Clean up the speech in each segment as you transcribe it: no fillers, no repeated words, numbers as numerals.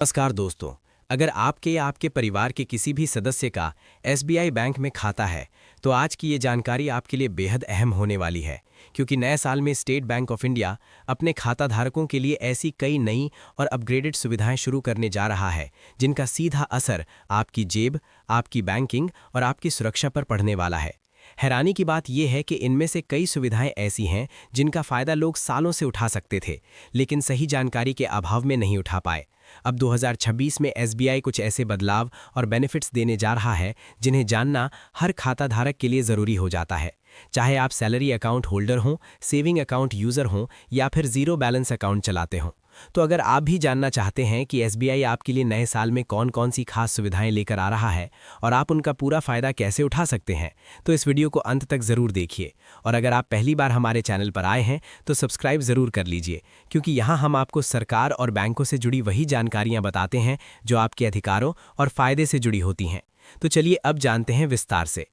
नमस्कार दोस्तों। अगर आपके या आपके परिवार के किसी भी सदस्य का एसबीआई बैंक में खाता है तो आज की ये जानकारी आपके लिए बेहद अहम होने वाली है, क्योंकि नए साल में स्टेट बैंक ऑफ इंडिया अपने खाता धारकों के लिए ऐसी कई नई और अपग्रेडेड सुविधाएं शुरू करने जा रहा है जिनका सीधा असर आपकी जेब, आपकी बैंकिंग और आपकी सुरक्षा पर पड़ने वाला है। हैरानी की बात यह है कि इनमें से कई सुविधाएं ऐसी हैं जिनका फायदा लोग सालों से उठा सकते थे, लेकिन सही जानकारी के अभाव में नहीं उठा पाए। अब 2026 में एसबीआई कुछ ऐसे बदलाव और बेनिफिट्स देने जा रहा है जिन्हें जानना हर खाता धारक के लिए ज़रूरी हो जाता है। चाहे आप सैलरी अकाउंट होल्डर हों, सेविंग अकाउंट यूज़र हों या फिर ज़ीरो बैलेंस अकाउंट चलाते हों। तो अगर आप भी जानना चाहते हैं कि एसबीआई आपके लिए नए साल में कौन कौन सी खास सुविधाएं लेकर आ रहा है और आप उनका पूरा फ़ायदा कैसे उठा सकते हैं, तो इस वीडियो को अंत तक ज़रूर देखिए। और अगर आप पहली बार हमारे चैनल पर आए हैं तो सब्सक्राइब ज़रूर कर लीजिए, क्योंकि यहाँ हम आपको सरकार और बैंकों से जुड़ी वही जानकारियाँ बताते हैं जो आपके अधिकारों और फ़ायदे से जुड़ी होती हैं। तो चलिए अब जानते हैं विस्तार से।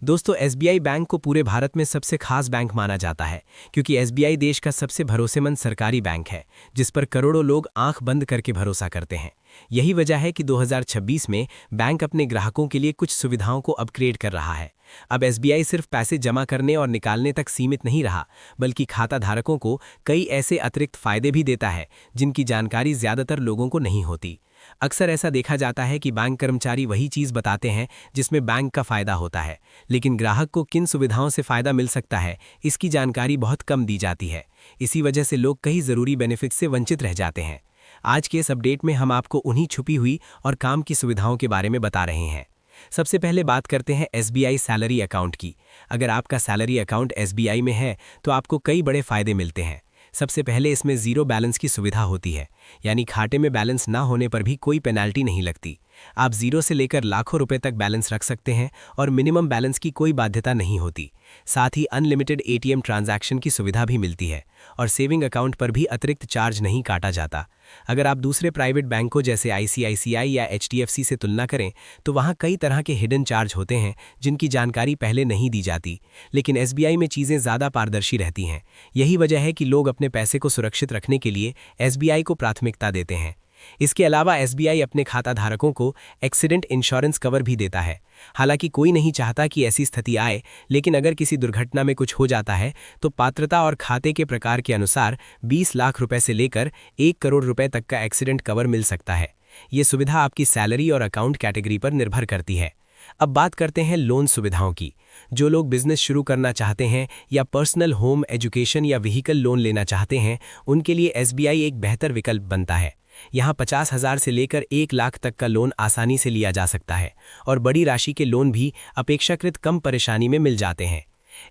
दोस्तों, एसबीआई बैंक को पूरे भारत में सबसे खास बैंक माना जाता है, क्योंकि एसबीआई देश का सबसे भरोसेमंद सरकारी बैंक है जिस पर करोड़ों लोग आंख बंद करके भरोसा करते हैं। यही वजह है कि 2026 में बैंक अपने ग्राहकों के लिए कुछ सुविधाओं को अपग्रेड कर रहा है। अब एसबीआई सिर्फ पैसे जमा करने और निकालने तक सीमित नहीं रहा, बल्कि खाता धारकों को कई ऐसे अतिरिक्त फायदे भी देता है जिनकी जानकारी ज़्यादातर लोगों को नहीं होती। अक्सर ऐसा देखा जाता है कि बैंक कर्मचारी वही चीज़ बताते हैं जिसमें बैंक का फ़ायदा होता है, लेकिन ग्राहक को किन सुविधाओं से फ़ायदा मिल सकता है इसकी जानकारी बहुत कम दी जाती है। इसी वजह से लोग कई ज़रूरी बेनिफिट से वंचित रह जाते हैं। आज के इस अपडेट में हम आपको उन्हीं छुपी हुई और काम की सुविधाओं के बारे में बता रहे हैं। सबसे पहले बात करते हैं एसबीआई सैलरी अकाउंट की। अगर आपका सैलरी अकाउंट एसबीआई में है तो आपको कई बड़े फ़ायदे मिलते हैं। सबसे पहले इसमें ज़ीरो बैलेंस की सुविधा होती है, यानी खाते में बैलेंस ना होने पर भी कोई पेनल्टी नहीं लगती। आप ज़ीरो से लेकर लाखों रुपए तक बैलेंस रख सकते हैं और मिनिमम बैलेंस की कोई बाध्यता नहीं होती। साथ ही अनलिमिटेड एटीएम ट्रांजैक्शन की सुविधा भी मिलती है और सेविंग अकाउंट पर भी अतिरिक्त चार्ज नहीं काटा जाता। अगर आप दूसरे प्राइवेट बैंकों जैसे आईसीआईसीआई या एचडीएफसी से तुलना करें तो वहाँ कई तरह के हिडन चार्ज होते हैं जिनकी जानकारी पहले नहीं दी जाती, लेकिन एसबीआई में चीज़ें ज़्यादा पारदर्शी रहती हैं। यही वजह है कि लोग अपने पैसे को सुरक्षित रखने के लिए एसबीआई को प्राथमिकता देते हैं। इसके अलावा एसबीआई अपने खाता धारकों को एक्सीडेंट इंश्योरेंस कवर भी देता है। हालांकि कोई नहीं चाहता कि ऐसी स्थिति आए, लेकिन अगर किसी दुर्घटना में कुछ हो जाता है तो पात्रता और खाते के प्रकार के अनुसार 20 लाख रुपए से लेकर 1 करोड़ रुपए तक का एक्सीडेंट कवर मिल सकता है। ये सुविधा आपकी सैलरी और अकाउंट कैटेगरी पर निर्भर करती है। अब बात करते हैं लोन सुविधाओं की। जो लोग बिजनेस शुरू करना चाहते हैं या पर्सनल होम, एजुकेशन या व्हीकल लोन लेना चाहते हैं, उनके लिए एसबीआई एक बेहतर विकल्प बनता है। यहाँ 50,000 से लेकर 1 लाख तक का लोन आसानी से लिया जा सकता है और बड़ी राशि के लोन भी अपेक्षाकृत कम परेशानी में मिल जाते हैं।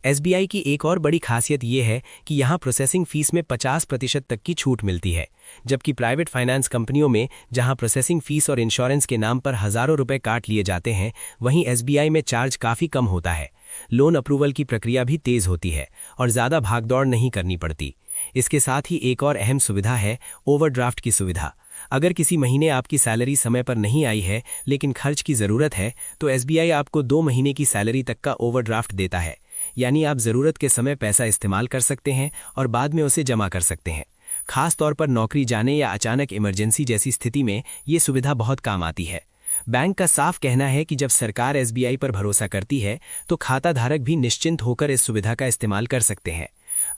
एसबीआई की एक और बड़ी खासियत ये है कि यहाँ प्रोसेसिंग फीस में 50% तक की छूट मिलती है, जबकि प्राइवेट फाइनेंस कंपनियों में जहाँ प्रोसेसिंग फीस और इंश्योरेंस के नाम पर हज़ारों रुपए काट लिए जाते हैं, वहीं एसबीआई में चार्ज काफ़ी कम होता है। लोन अप्रूवल की प्रक्रिया भी तेज़ होती है और ज़्यादा भागदौड़ नहीं करनी पड़ती। इसके साथ ही एक और अहम सुविधा है ओवरड्राफ्ट की सुविधा। अगर किसी महीने आपकी सैलरी समय पर नहीं आई है लेकिन खर्च की ज़रूरत है तो एसबीआई आपको 2 महीने की सैलरी तक का ओवरड्राफ्ट देता है, यानी आप ज़रूरत के समय पैसा इस्तेमाल कर सकते हैं और बाद में उसे जमा कर सकते हैं। खास तौर पर नौकरी जाने या अचानक इमरजेंसी जैसी स्थिति में ये सुविधा बहुत काम आती है। बैंक का साफ कहना है कि जब सरकार एसबीआई पर भरोसा करती है तो खाता धारक भी निश्चिंत होकर इस सुविधा का इस्तेमाल कर सकते हैं।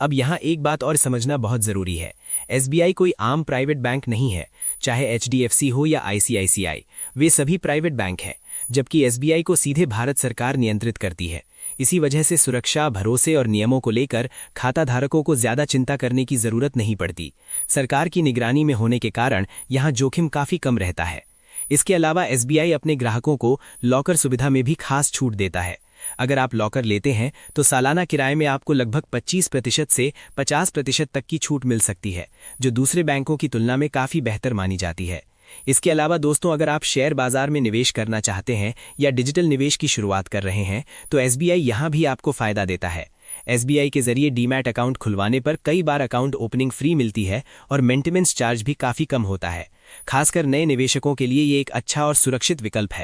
अब यहाँ एक बात और समझना बहुत ज़रूरी है। एसबीआई कोई आम प्राइवेट बैंक नहीं है, चाहे एचडीएफसी हो या आईसीआईसीआई, वे सभी प्राइवेट बैंक हैं, जबकि एसबीआई को सीधे भारत सरकार नियंत्रित करती है। इसी वजह से सुरक्षा, भरोसे और नियमों को लेकर खाता धारकों को ज़्यादा चिंता करने की ज़रूरत नहीं पड़ती। सरकार की निगरानी में होने के कारण यहाँ जोखिम काफ़ी कम रहता है। इसके अलावा एसबीआई अपने ग्राहकों को लॉकर सुविधा में भी खास छूट देता है। अगर आप लॉकर लेते हैं तो सालाना किराए में आपको लगभग 25% से 50% तक की छूट मिल सकती है, जो दूसरे बैंकों की तुलना में काफ़ी बेहतर मानी जाती है। इसके अलावा दोस्तों, अगर आप शेयर बाजार में निवेश करना चाहते हैं या डिजिटल निवेश की शुरुआत कर रहे हैं तो एसबीआई यहाँ भी आपको फ़ायदा देता है। एसबीआई के जरिए डीमैट अकाउंट खुलवाने पर कई बार अकाउंट ओपनिंग फ्री मिलती है और मेंटेनेंस चार्ज भी काफ़ी कम होता है। खासकर नए निवेशकों के लिए ये एक अच्छा और सुरक्षित विकल्प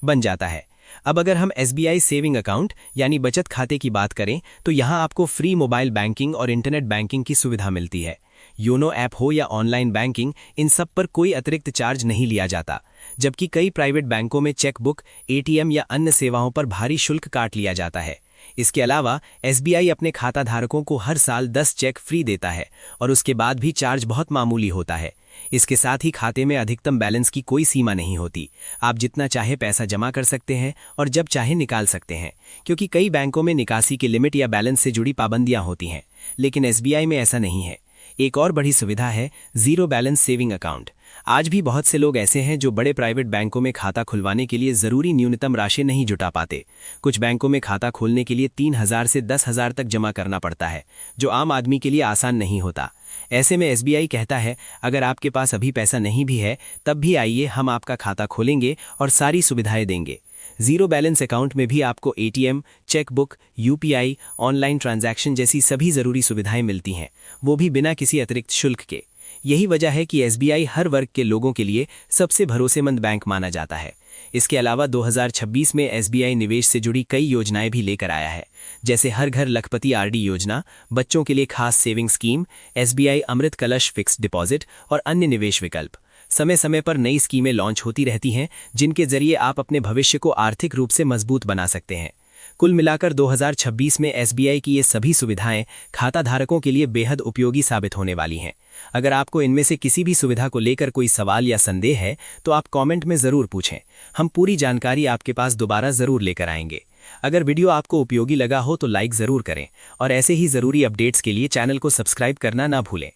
बन जाता है। अब अगर हम एसबीआई सेविंग अकाउंट यानी बचत खाते की बात करें तो यहाँ आपको फ्री मोबाइल बैंकिंग और इंटरनेट बैंकिंग की सुविधा मिलती है। योनो ऐप हो या ऑनलाइन बैंकिंग, इन सब पर कोई अतिरिक्त चार्ज नहीं लिया जाता। जबकि कई प्राइवेट बैंकों में चेकबुक, एटीएम या अन्य सेवाओं पर भारी शुल्क काट लिया जाता है। इसके अलावा एसबीआई अपने खाता धारकों को हर साल 10 चेक फ्री देता है और उसके बाद भी चार्ज बहुत मामूली होता है। इसके साथ ही खाते में अधिकतम बैलेंस की कोई सीमा नहीं होती। आप जितना चाहे पैसा जमा कर सकते हैं और जब चाहे निकाल सकते हैं, क्योंकि कई बैंकों में निकासी की लिमिट या बैलेंस से जुड़ी पाबंदियां होती हैं, लेकिन एसबीआई में ऐसा नहीं है। एक और बड़ी सुविधा है जीरो बैलेंस सेविंग अकाउंट। आज भी बहुत से लोग ऐसे हैं जो बड़े प्राइवेट बैंकों में खाता खुलवाने के लिए ज़रूरी न्यूनतम राशि नहीं जुटा पाते। कुछ बैंकों में खाता खोलने के लिए 3,000 से 10,000 तक जमा करना पड़ता है, जो आम आदमी के लिए आसान नहीं होता। ऐसे में एसबीआई कहता है, अगर आपके पास अभी पैसा नहीं भी है, तब भी आइए, हम आपका खाता खोलेंगे और सारी सुविधाएं देंगे। जीरो बैलेंस अकाउंट में भी आपको ATM, chequebook, UPI, online transaction जैसी सभी ज़रूरी सुविधाएं मिलती हैं, वो भी बिना किसी अतिरिक्त शुल्क के। यही वजह है कि एसबीआई हर वर्ग के लोगों के लिए सबसे भरोसेमंद बैंक माना जाता है। इसके अलावा 2026 में एसबीआई निवेश से जुड़ी कई योजनाएं भी लेकर आया है, जैसे हर घर लखपति आरडी योजना, बच्चों के लिए खास सेविंग स्कीम, एसबीआई अमृत कलश फिक्स्ड डिपॉजिट और अन्य निवेश विकल्प। समय समय पर नई स्कीमें लॉन्च होती रहती हैं, जिनके जरिए आप अपने भविष्य को आर्थिक रूप से मजबूत बना सकते हैं। कुल मिलाकर 2026 में एसबीआई की ये सभी सुविधाएं खाता धारकों के लिए बेहद उपयोगी साबित होने वाली हैं। अगर आपको इनमें से किसी भी सुविधा को लेकर कोई सवाल या संदेह है, तो आप कमेंट में ज़रूर पूछें। हम पूरी जानकारी आपके पास दोबारा ज़रूर लेकर आएंगे। अगर वीडियो आपको उपयोगी लगा हो तो लाइक ज़रूर करें और ऐसे ही ज़रूरी अपडेट्स के लिए चैनल को सब्सक्राइब करना ना भूलें।